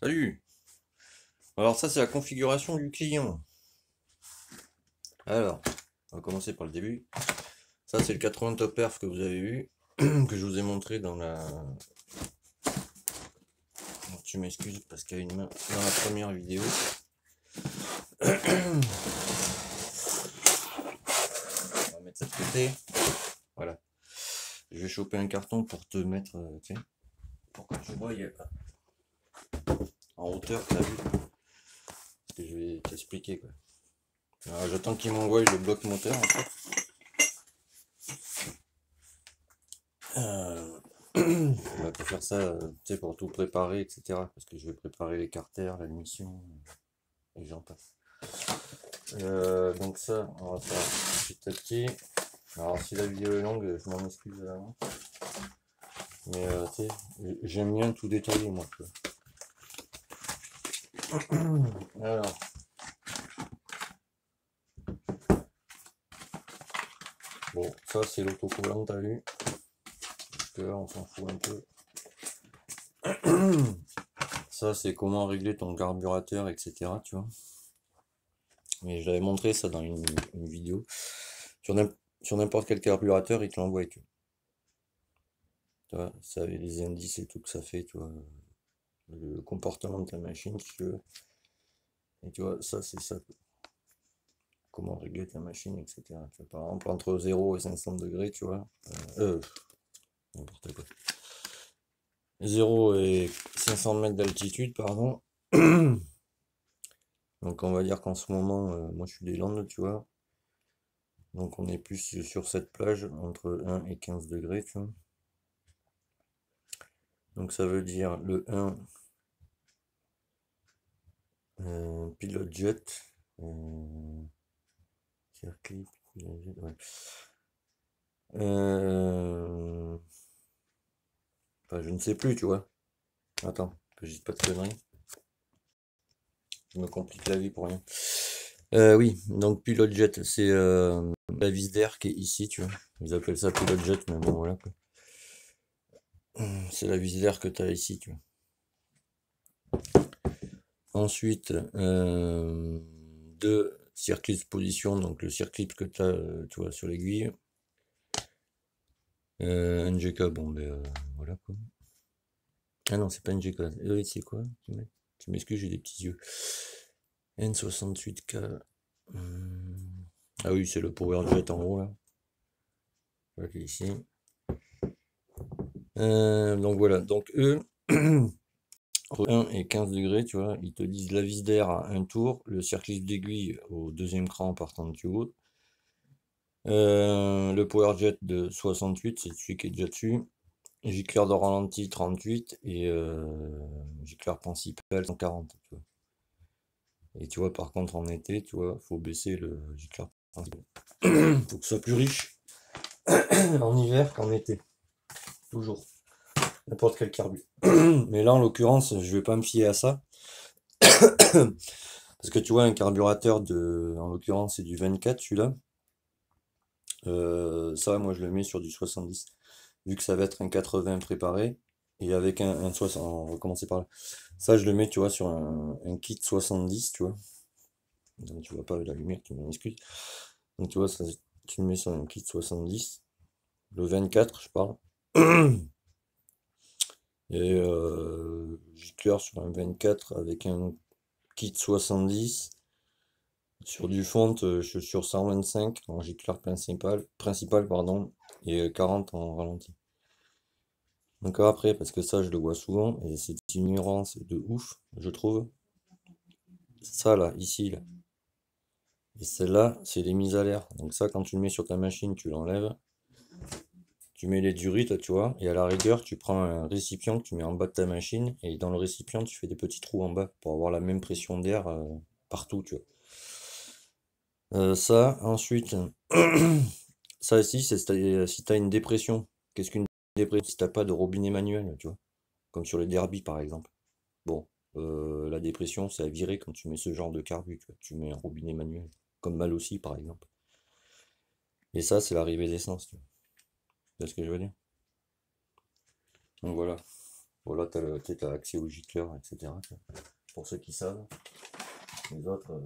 Salut! Alors ça c'est la configuration du client. Alors, on va commencer par le début. Ça c'est le 80 top perf que vous avez vu, que je vous ai montré dans la... Bon, tu m'excuses parce qu'il y a une main dans la première vidéo. On va mettre ça de côté. Voilà. Je vais choper un carton pour te mettre, tiens, pour que tu vois en hauteur, t'as vu? Parce que je vais t'expliquer quoi. Alors j'attends qu'il m'envoie le bloc moteur en fait. On va pas faire ça, tu sais, pour tout préparer, etc. Parce que je vais préparer les carters, la mission, et j'en passe. Donc ça, on va faire petit à petit. Alors si la vidéo est longue, je m'en excuse à l'avance. Mais tu sais, j'aime bien tout détailler moi. Tu vois. Alors, bon, ça c'est l'autocollant, t'as vu. Parce que là on s'en fout un peu. Ça c'est comment régler ton carburateur, etc. Tu vois. Mais j'avais montré ça dans une vidéo. Sur n'importe quel carburateur, il te l'envoie. Tu vois, ça avait les indices et tout que ça fait, tu vois, le comportement de ta machine, si tu veux. Et tu vois, ça c'est ça. Comment régler ta machine, etc. Tu vois, par exemple, entre 0 et 500 degrés, tu vois. N'importe quoi. 0 et 500 mètres d'altitude, pardon. Donc on va dire qu'en ce moment, moi je suis des Landes, tu vois. Donc on est plus sur cette plage, entre 1 et 15 degrés, tu vois. Donc ça veut dire le 1, pilote jet, circuit, pilote jet, ouais. Enfin, je ne sais plus, tu vois. Attends, que je dise pas de conneries. Je me complique la vie pour rien. Oui, donc pilote jet, c'est la vis d'air qui est ici, tu vois. Ils appellent ça pilote jet, mais bon, voilà quoi. C'est la vis d'air que tu as ici, tu vois. Ensuite, deux circuits de position, donc le circuit que tu as, tu vois, sur l'aiguille. NGK, bon, ben voilà quoi. Ah non, c'est pas NGK. C'est quoi? Tu m'excuses, j'ai des petits yeux. N68K. Ah oui, c'est le power jet en haut là. Voilà, ici. Donc voilà, donc eux, entre 1 et 15 degrés, tu vois, ils te disent la vis d'air à un tour, le circuit d'aiguille au deuxième cran partant de plus haut. Le power jet de 68, c'est celui qui est déjà dessus. Gicleur de ralenti 38 et gicleur principal 140. Tu vois. Et tu vois, par contre, en été, tu vois, faut baisser le gicleur principal. Faut que ce soit plus riche en hiver qu'en été. Toujours. N'importe quel carbu. Mais là, en l'occurrence, je vais pas me fier à ça. Parce que tu vois, un carburateur de. En l'occurrence, c'est du 24, celui-là. Ça, moi, je le mets sur du 70. Vu que ça va être un 80 préparé. Et avec un 60. On va commencer par là. Ça, je le mets, tu vois, sur un kit 70, tu vois. Donc, tu vois pas la lumière, tu m'excuses. Donc, tu vois, ça, tu le mets sur un kit 70. Le 24, je parle. Et gicleur sur un 24 avec un kit 70. Sur du fond, je suis sur 125 en gicleur principal pardon, et 40 en ralenti. Donc après, parce que ça je le vois souvent, et c'est une ignorance de ouf, je trouve. Ça là, ici, là. Et celle-là, c'est les mises à l'air. Donc ça, quand tu le mets sur ta machine, tu l'enlèves. Tu mets les durites, tu vois, et à la rigueur, tu prends un récipient que tu mets en bas de ta machine, et dans le récipient, tu fais des petits trous en bas pour avoir la même pression d'air partout, tu vois. Ça, ensuite, ça ici, c'est si t'as une dépression. Qu'est-ce qu'une dépression? Si t'as pas de robinet manuel, tu vois. Comme sur les derbies, par exemple. Bon, la dépression, c'est à virer quand tu mets ce genre de carbu, tu vois. Tu mets un robinet manuel. Comme mal aussi, par exemple. Et ça, c'est l'arrivée d'essence, tu vois. C'est ce que je veux dire. Donc voilà. Voilà, t'as accès au gicleur, etc. quoi. Pour ceux qui savent. Les autres,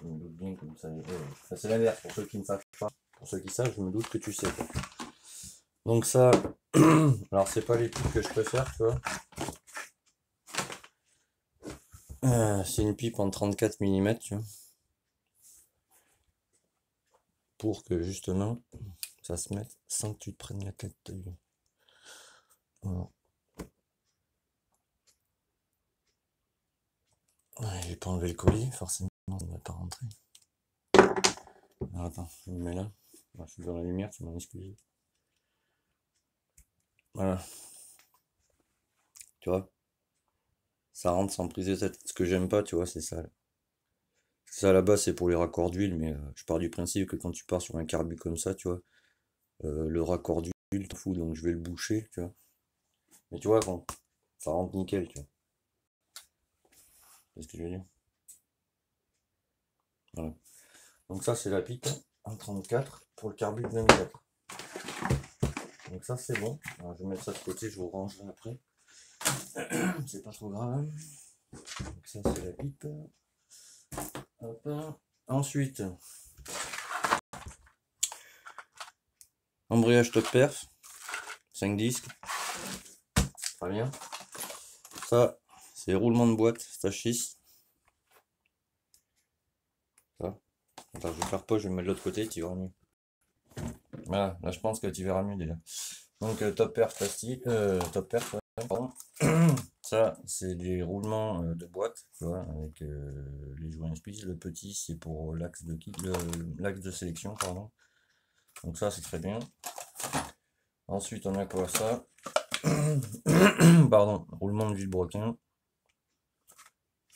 je me doute bien que vous savez. Enfin, c'est l'inverse, pour ceux qui ne savent pas. Pour ceux qui savent, je me doute que tu sais. Quoi. Donc ça, alors c'est pas les pipes que je préfère, tu vois. C'est une pipe en 34 mm, tu vois. Pour que justement, ça se mette sans que tu te prennes la tête. Voilà. Ouais, j'ai pas enlevé le colis, forcément, on ne va pas rentrer. Alors, attends, je me mets là. Je suis dans la lumière, tu m'en excuses. Voilà, tu vois, ça rentre sans prise de tête. Ce que j'aime pas, tu vois, c'est ça. Ça là-bas, c'est pour les raccords d'huile, mais je pars du principe que quand tu pars sur un carbu comme ça, tu vois, le raccord d'huile, t'en fous, donc je vais le boucher, tu vois. Mais tu vois, quand ça rentre nickel, tu vois. C'est ce que je veux dire. Voilà. Donc ça, c'est la pipe en 34 pour le carbu de 24. Donc ça, c'est bon. Alors, je vais mettre ça de côté, je vous rangerai après. C'est pas trop grave. Donc ça, c'est la pipe. Hop. Ensuite, embrayage top perf, 5 disques. Très bien. Ça, c'est roulement de boîte, stage 6. Ça. Attends, je vais faire pas, je vais me mettre de l'autre côté, tu verras mieux. Voilà, là je pense que tu verras mieux déjà. Donc top perf plastique, top perf, pardon. Ça, c'est des roulements de boîte, tu vois, avec les joints squeeze. Le petit, c'est pour l'axe de sélection, pardon. Donc ça, c'est très bien. Ensuite, on a quoi ça? Pardon, roulement de vilebrequin.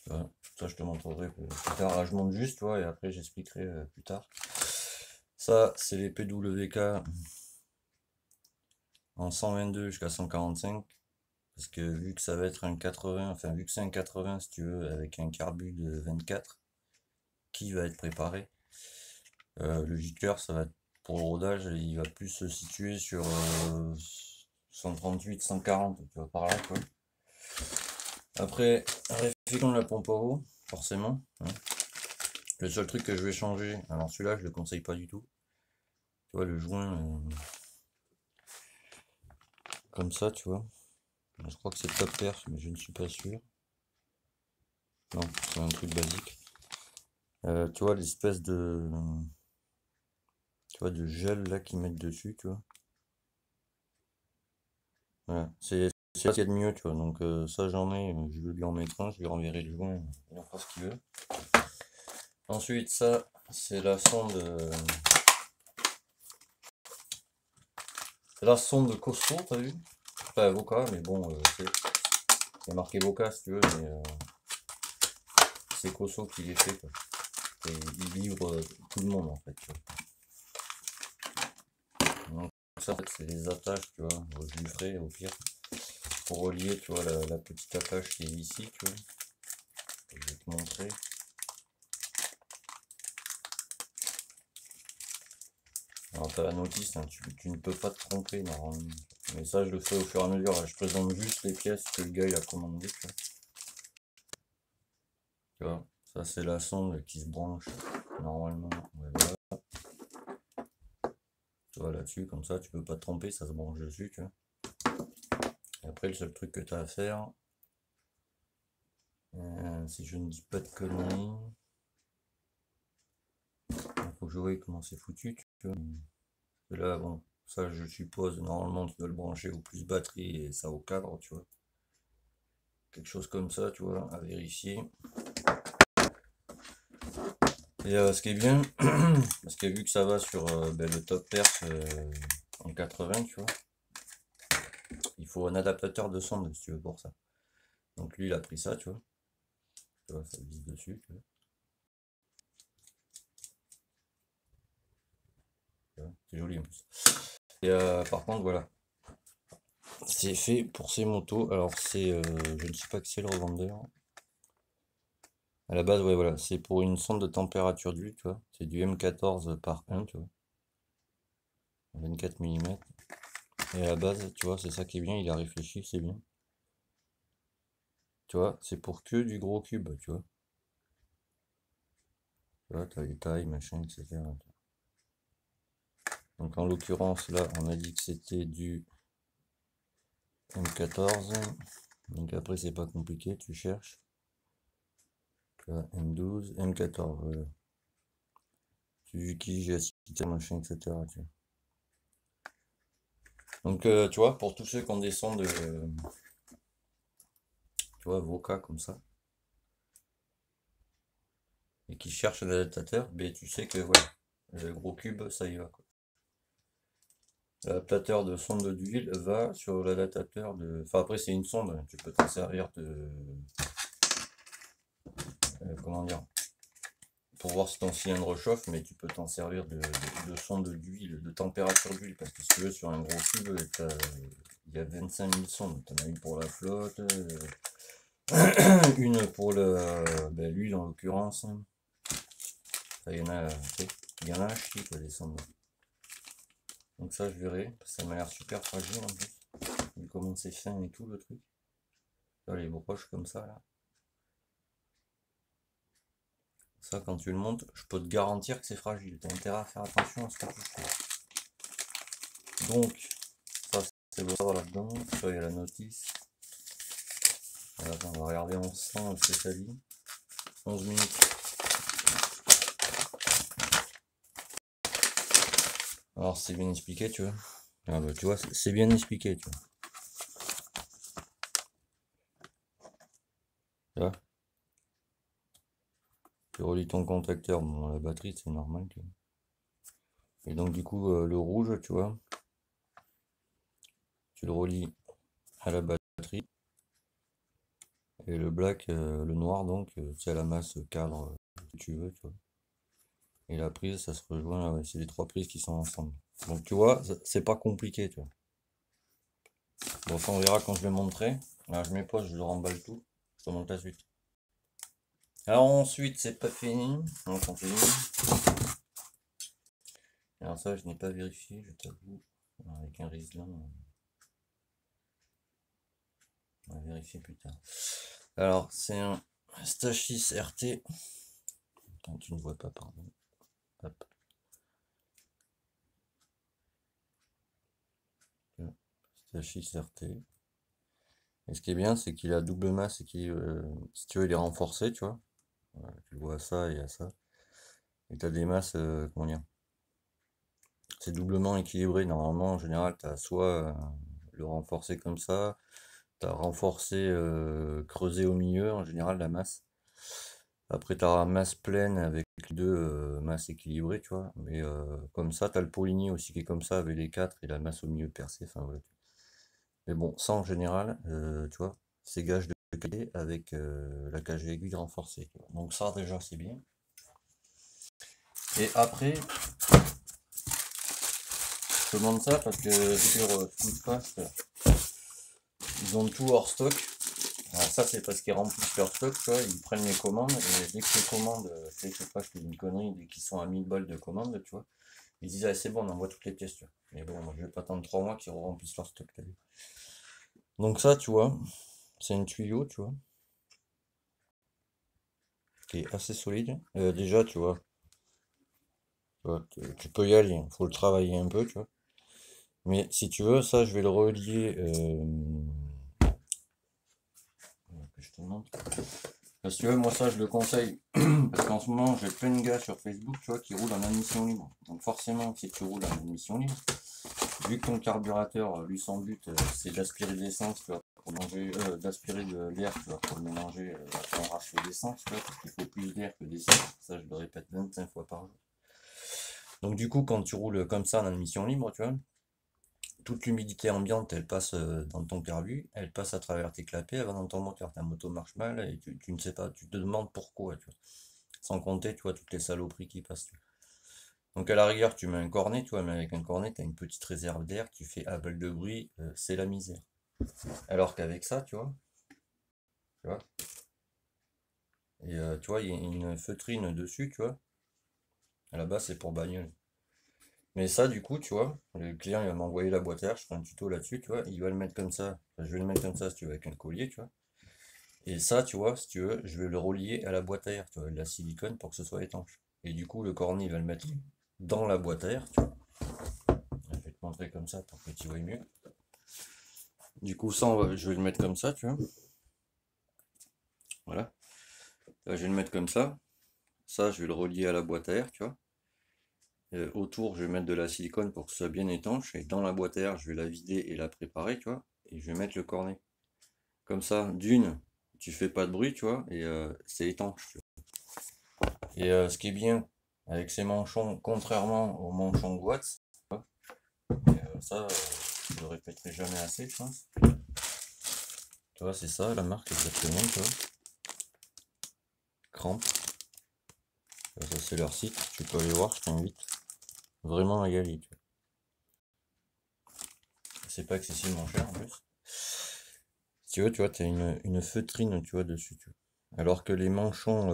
Ça, je te montrerai plus tard. Là, je monte juste, tu vois, et après, j'expliquerai plus tard. Ça, c'est les PWK en 122 jusqu'à 145. Parce que vu que ça va être un 80, enfin, vu que c'est un 80, si tu veux, avec un carbu de 24, qui va être préparé. Le gicleur, ça va être pour le rodage, il va plus se situer sur 138, 140, tu vois, par là, quoi. Après, réflexion de la pompe à eau, forcément. Hein. Le seul truc que je vais changer, alors celui-là, je le conseille pas du tout. Tu vois, le joint, comme ça, tu vois. Je crois que c'est top perf, mais je ne suis pas sûr. Non, c'est un truc basique. Tu vois, l'espèce de... Tu vois, de gel là qu'ils mettent dessus, tu vois. Voilà, c'est ça qu'il y a de mieux, tu vois. Donc ça, j'en ai, je vais lui en mettre un, je lui renverrai le joint, il en fera ce qu'il veut. Ensuite, ça, c'est la sonde... c'est la sonde Cosmo, t'as vu? Pas Voca, mais bon, c'est marqué Voca si tu veux, mais c'est Cosso qui les fait, quoi. Et il livre tout le monde en fait, tu vois. Donc ça, en fait, c'est les attaches, tu vois. Je lui ferai au pire pour relier, tu vois, la petite attache qui est ici, tu vois. Je vais te montrer. Alors t'as la notice, hein, tu ne peux pas te tromper normalement. Mais ça, je le fais au fur et à mesure. Là, je présente juste les pièces que le gars il a commandées, tu vois. Tu vois, ça c'est la sonde qui se branche normalement. Ouais, voilà. Tu vois là-dessus, comme ça, tu peux pas te tromper, ça se branche dessus, tu vois. Et après, le seul truc que tu as à faire, si je ne dis pas de conneries, il faut que je voie comment c'est foutu, tu vois. Et là, bon, ça je suppose, normalement tu dois le brancher au plus batterie et ça au cadre, tu vois. Quelque chose comme ça, tu vois, à vérifier. Et ce qui est bien, parce que vu que ça va sur le top perf en 80, tu vois, il faut un adaptateur de sonde si tu veux pour ça. Donc lui il a pris ça, tu vois, ça vise dessus, tu vois. C'est joli en plus. Et par contre, voilà, c'est fait pour ces motos. Alors c'est, je ne sais pas qui c'est le revendeur. À la base, ouais, voilà, c'est pour une sonde de température d'huile, tu vois. C'est du M14 par 1, tu vois. 24 mm. Et à la base, tu vois, c'est ça qui est bien, il a réfléchi, c'est bien. Tu vois, c'est pour que du gros cube, tu vois. Tu vois, t'as les tailles, machin, etc. Donc en l'occurrence, là, on a dit que c'était du M14. Donc après, c'est pas compliqué, tu cherches. Tu vois, M12, M14, voilà. Suzuki, GS, machin, etc. Tu vois. Donc, tu vois, pour tous ceux qui ont des sons de, tu vois, Voca comme ça, et qui cherchent l'adaptateur, ben tu sais que, voilà, le gros cube, ça y va, quoi. L'adaptateur de sonde d'huile va sur l'adaptateur de... Enfin, après, c'est une sonde, tu peux t'en servir de... comment dire? Pour voir si ton cylindre chauffe, mais tu peux t'en servir de sonde d'huile, de température d'huile, parce que si tu veux, sur un gros cube, il y a 25 000 sondes. T'en as une pour la flotte, une pour l'huile en l'occurrence. Il y en a, il y en a un chic, des sondes. Donc ça, je verrai, ça m'a l'air super fragile en plus. Vu comment c'est fin et tout le truc. Là, les broches comme ça, là. Ça, quand tu le montes, je peux te garantir que c'est fragile. T'as intérêt à faire attention à ce que tu fais. Donc, ça, c'est le savoir là-dedans. Ça, il y a la notice. Voilà, on va regarder ensemble ce que ça dit. 11 minutes. Alors, c'est bien expliqué, tu vois. Ah bah, tu vois, c'est bien expliqué, tu vois. Tu vois. Tu relis ton contacteur. Bon, la batterie, c'est normal, tu vois. Et donc, du coup, le rouge, tu vois, tu le relis à la batterie. Et le black, le noir, donc, c'est à la masse cadre que tu veux, tu vois. Et la prise, ça se rejoint, ouais, c'est les trois prises qui sont ensemble. Donc, tu vois, c'est pas compliqué, tu vois. Bon, ça, on verra quand je le montrerai. Là, je mets pause, je le remballe tout. Je te montre la suite. Alors, ensuite, c'est pas fini. On continue. Alors, ça, je n'ai pas vérifié, je t'avoue. Avec un Riesling, on va vérifier plus tard. Alors, c'est un Stachys RT. Attends, tu ne vois pas, pardon. Hop. Stachys RT. Et ce qui est bien, c'est qu'il a double masse et qu'il, si tu veux, il est renforcé, tu vois. Voilà, tu vois ça et à ça. Et tu as des masses, comment dire, c'est doublement équilibré. Normalement, en général, tu as soit le renforcé comme ça, tu as renforcé creusé au milieu, en général, la masse. Après, tu as masse pleine avec les deux masses équilibrées, tu vois. Mais comme ça, tu as le Poligny aussi qui est comme ça avec les quatre et la masse au milieu percée. Enfin, voilà. Mais bon, ça en général, tu vois, c'est gage de qualité avec la cage aiguille renforcée. Donc ça déjà c'est bien. Et après, je te montre ça parce que sur Foodfast, ils ont tout hors stock. Alors ça c'est parce qu'ils remplissent leur stock, tu vois, ils prennent les commandes et dès que les commandes, je sais pas, je fais une connerie, dès qu'ils sont à 1000 balles de commande, tu vois, ils disent ah c'est bon, on envoie toutes les pièces, tu vois. Mais bon, moi, je vais pas attendre 3 mois qu'ils remplissent leur stock, t'as vu. Donc ça, tu vois, c'est un tuyau, tu vois, qui est assez solide. Déjà, tu vois, tu peux y aller, il faut le travailler un peu, tu vois. Mais si tu veux, ça, je vais le relier. Que je te montre. Parce que tu veux, moi, ça, je le conseille. Parce qu'en ce moment, j'ai plein de gars sur Facebook, tu vois, qui roulent en admission libre. Donc, forcément, si tu roules en admission libre, vu que ton carburateur, lui, son but, c'est d'aspirer de l'essence, tu vois, pour manger, d'aspirer de l'air, tu vois, pour le mélanger à ton ratio d'essence, tu vois, parce qu'il faut plus d'air que d'essence. Ça, je le répète 25 fois par jour. Donc, du coup, quand tu roules comme ça en admission libre, tu vois, toute l'humidité ambiante, elle passe dans ton carbu, elle passe à travers tes clapets, elle va dans ton moteur. Ta moto marche mal et tu ne sais pas, tu te demandes pourquoi, tu vois. Sans compter, tu vois, toutes les saloperies qui passent. Tu vois. Donc à la rigueur, tu mets un cornet, tu vois, mais avec un cornet, tu as une petite réserve d'air, tu fais à balle de bruit, c'est la misère. Alors qu'avec ça, tu vois, et tu vois, il y a une feutrine dessus, tu vois. À la base, c'est pour bagnole. Mais ça, du coup, tu vois, le client il va m'envoyer la boîte à air, je ferai un tuto là-dessus, tu vois, il va le mettre comme ça. Enfin, je vais le mettre comme ça si tu veux, avec un collier, tu vois. Et ça, tu vois, si tu veux, je vais le relier à la boîte à air, tu vois, de la silicone pour que ce soit étanche. Et du coup, le cornet, il va le mettre dans la boîte à air, tu vois. Je vais te montrer comme ça pour que tu vois mieux. Du coup, ça, je vais le mettre comme ça, tu vois. Voilà. Là, je vais le mettre comme ça. Ça, je vais le relier à la boîte à air, tu vois. Autour, je vais mettre de la silicone pour que ce soit bien étanche. Et dans la boîte à air, je vais la vider et la préparer, tu vois. Et je vais mettre le cornet. Comme ça, d'une, tu fais pas de bruit, tu vois. Et c'est étanche, tu vois. Et ce qui est bien avec ces manchons, contrairement aux manchons Watts, ça, je le répéterai jamais assez, je pense. Tu vois, c'est ça la marque exactement, tu vois. Cramp. Ça, c'est leur site. Tu peux aller voir, je t'invite. Vraiment à y aller, tu vois. C'est pas excessivement cher en plus. Si tu veux, tu vois, tu as une feutrine, tu vois, dessus, tu vois. Alors que les manchons,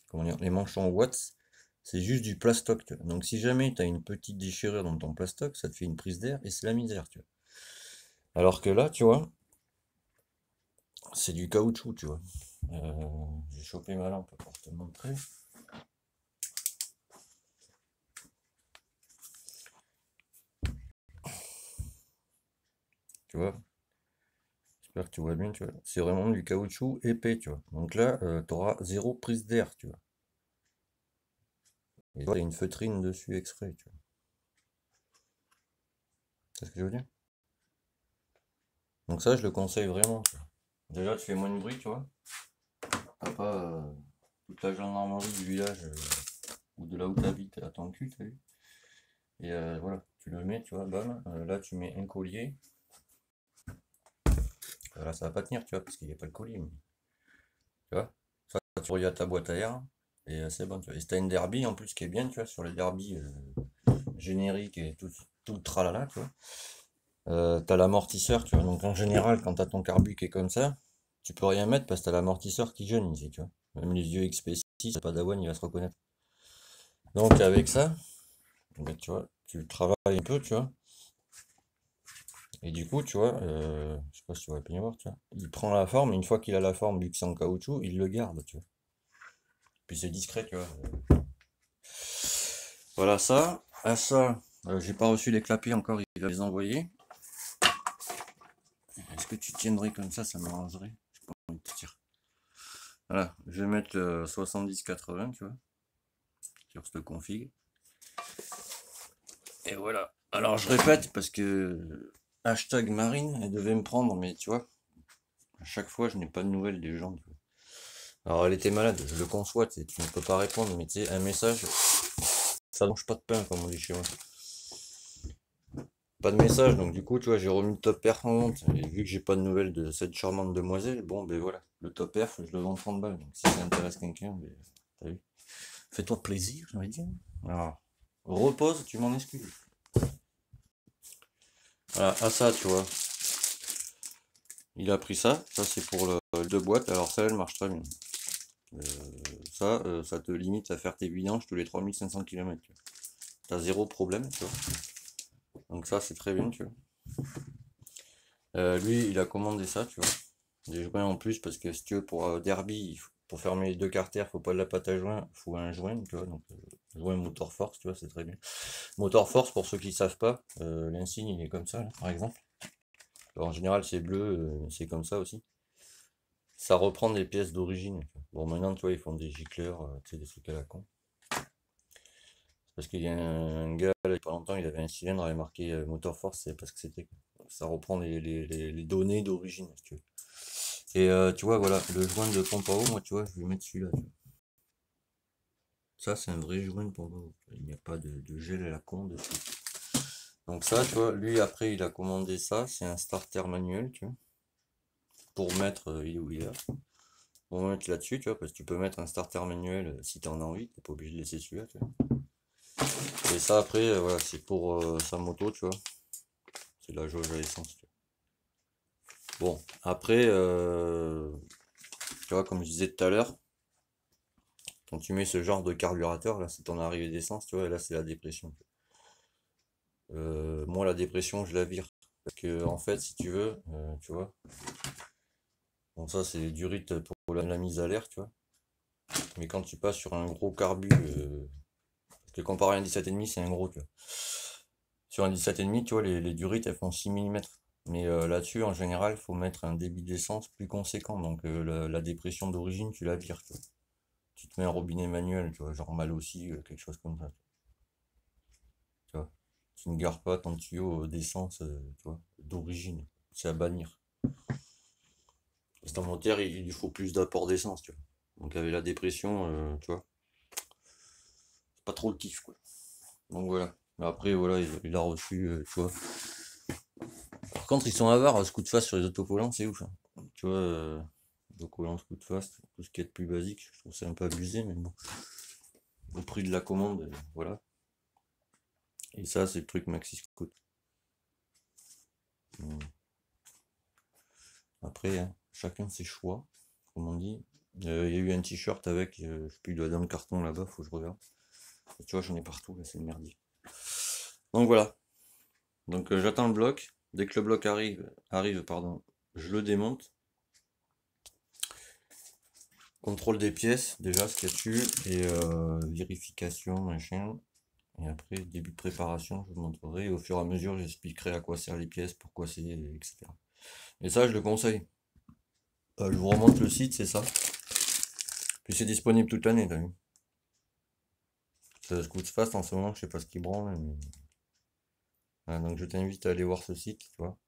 comment dire, les manchons Watts, c'est juste du plastoc, tu vois. Donc si jamais tu as une petite déchirure dans ton plastoc, ça te fait une prise d'air et c'est la misère, tu vois. Alors que là, tu vois, c'est du caoutchouc, tu vois. J'ai chopé ma lampe pour te montrer. Tu vois, j'espère que tu vois bien, tu vois. C'est vraiment du caoutchouc épais, tu vois. Donc là, tu auras zéro prise d'air, tu vois. Et tu as une feutrine dessus exprès, tu vois. C'est ce que je veux dire? Donc ça, je le conseille vraiment, tu vois. Déjà, tu fais moins de bruit, tu vois. T'as pas toute la gendarmerie du village ou de là où t'habites à ton cul, t'as vu. Et voilà, tu le mets, tu vois, bam. Là, tu mets un collier. Là, ça va pas tenir, tu vois, parce qu'il n'y a pas le collier. Tu vois, ça, tu regardes ta boîte à air. Et c'est bon, tu vois. Et si t'as une derby en plus qui est bien, tu vois, sur les derby génériques et tout le tralala, tu vois. T'as l'amortisseur, tu vois. Donc en général, quand t'as ton carbu qui est comme ça, tu peux rien mettre parce que t'as l'amortisseur qui gêne ici, tu vois. Même les yeux XP6, pas d'avoine, il va se reconnaître. Donc avec ça, ben, tu vois, tu travailles un peu, tu vois. Et du coup, tu vois, je sais pas si tu vas bien voir, tu vois. Il prend la forme, et une fois qu'il a la forme, vu que c'est en caoutchouc, il le garde, tu vois. Puis c'est discret, tu vois. Voilà ça. À ça, j'ai pas reçu les clapiers encore, il va les envoyer. Est-ce que tu tiendrais comme ça m'arrangerait. J'ai pas envie de te dire. Voilà, je vais mettre le 70-80, tu vois, sur cette config. Et voilà. Alors je répète parce que hashtag Marine, elle devait me prendre, mais tu vois, à chaque fois je n'ai pas de nouvelles des gens. Tu vois. Alors elle était malade, je le conçois, tu ne peux pas répondre, mais tu sais, un message, ça mange pas de pain, comme on dit chez moi. Pas de message, donc du coup, tu vois, j'ai remis le top perf en vente, et vu que j'ai pas de nouvelles de cette charmante demoiselle, bon, ben voilà, le top perf, je le vends 30 balles, donc si ça intéresse quelqu'un, ben, t'as vu. Fais-toi plaisir, j'ai envie de dire. Alors, repose, tu m'en excuses. Voilà, à ça, tu vois, il a pris ça, ça c'est pour le 2 boîtes, alors ça, elle marche très bien. Euh, ça te limite à faire tes vidanges tous les 3500 km. T'as zéro problème, tu vois. Donc ça, c'est très bien, tu vois. Lui, il a commandé ça, tu vois. Des joints en plus, parce que si tu veux, pour Derby, pour fermer les deux carters, faut pas de la pâte à joint, faut un joint, tu vois. Donc, joint Motor Force, tu vois, c'est très bien. Motor Force, pour ceux qui savent pas, l'insigne, il est comme ça, là, par exemple. Alors, en général, c'est bleu, c'est comme ça aussi. Ça reprend des pièces d'origine. Bon, maintenant, tu vois, ils font des gicleurs, tu sais, des trucs à la con. Parce qu'il y a un gars, là, il y a pas longtemps, il avait un cylindre, il avait marqué Motor Force, c'est parce que c'était. Ça reprend les données d'origine, si tu veux. Et tu vois, voilà, le joint de pompe à eau, moi, tu vois, je vais mettre celui-là. Ça, c'est un vrai joint de pompe à eau. Il n'y a pas de gel à la con dessus. Donc ça, tu vois, lui, après, il a commandé ça. C'est un starter manuel, tu vois. Pour mettre, il est où il est là. Pour mettre là-dessus, tu vois, parce que tu peux mettre un starter manuel si tu en as envie. T'es pas obligé de laisser celui-là, tu vois. Et ça, après, voilà, c'est pour sa moto, tu vois. C'est la jauge à essence, tu vois. Bon, après, tu vois, comme je disais tout à l'heure, quand tu mets ce genre de carburateur, là, c'est ton arrivée d'essence, tu vois, et là, c'est la dépression. Moi, la dépression, je la vire. Parce que, en fait, si tu veux, tu vois, Bon, ça, c'est du rythme pour la mise à l'air, tu vois. Mais quand tu passes sur un gros carbu, parce que comparé à un 17,5, c'est un gros, tu vois. Sur un 17,5, tu vois, les durites, elles font 6 mm. Mais là-dessus, en général, il faut mettre un débit d'essence plus conséquent. Donc la dépression d'origine, tu la vires, tu vois. Tu te mets un robinet manuel, tu vois, genre mal aussi, quelque chose comme ça, tu vois. Tu ne gares pas ton tuyau d'essence, tu vois, d'origine. C'est à bannir. Parce que ton moteur, il lui faut plus d'apport d'essence, tu vois. Donc avec la dépression, tu vois, c'est pas trop le kiff, quoi. Donc voilà. Mais après, voilà, il a reçu, tu vois. Par contre, ils sont avares, ce coup de face sur les autocollants, c'est ouf, hein. Tu vois, autocollants, ce coup de face, tout ce qui est de plus basique, je trouve ça un peu abusé, mais bon. Au prix de la commande, voilà. Et ça, c'est le truc Maxi Scout. Après, hein, chacun ses choix, comme on dit. Il y a eu un t-shirt avec, je sais plus, il doit être dans le carton là-bas, faut que je regarde. Tu vois, j'en ai partout, là, c'est le merdier. Donc voilà. Donc j'attends le bloc. Dès que le bloc arrive, pardon, je le démonte. Contrôle des pièces, déjà ce qu'il y a dessus, et vérification, machin. Et après, début de préparation, je vous montrerai. Et au fur et à mesure, j'expliquerai à quoi servent les pièces, pourquoi c'est, etc. Et ça, je le conseille. Je vous remonte le site, c'est ça. Puis c'est disponible toute l'année, t'as vu. Ça se coûte fast en ce moment, je sais pas ce qui branle. Mais... voilà, donc je t'invite à aller voir ce site, tu vois.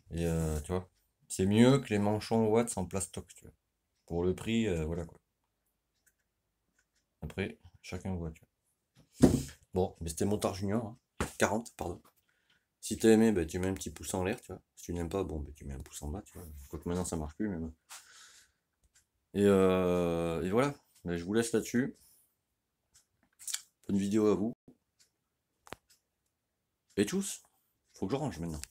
Et tu vois, c'est mieux que les manchons Watts en plastoc, tu vois. Pour le prix, voilà quoi. Après, chacun voit, tu vois. Bon, mais c'était Motard Junior, hein. 40, pardon. Si t'as aimé, bah, tu mets un petit pouce en l'air, tu vois. Si tu n'aimes pas, bon, bah, tu mets un pouce en bas, tu vois. Quoique maintenant ça marche plus, mais bon. Et voilà, bah, je vous laisse là-dessus. Bonne vidéo à vous. Et tous, faut que je range maintenant.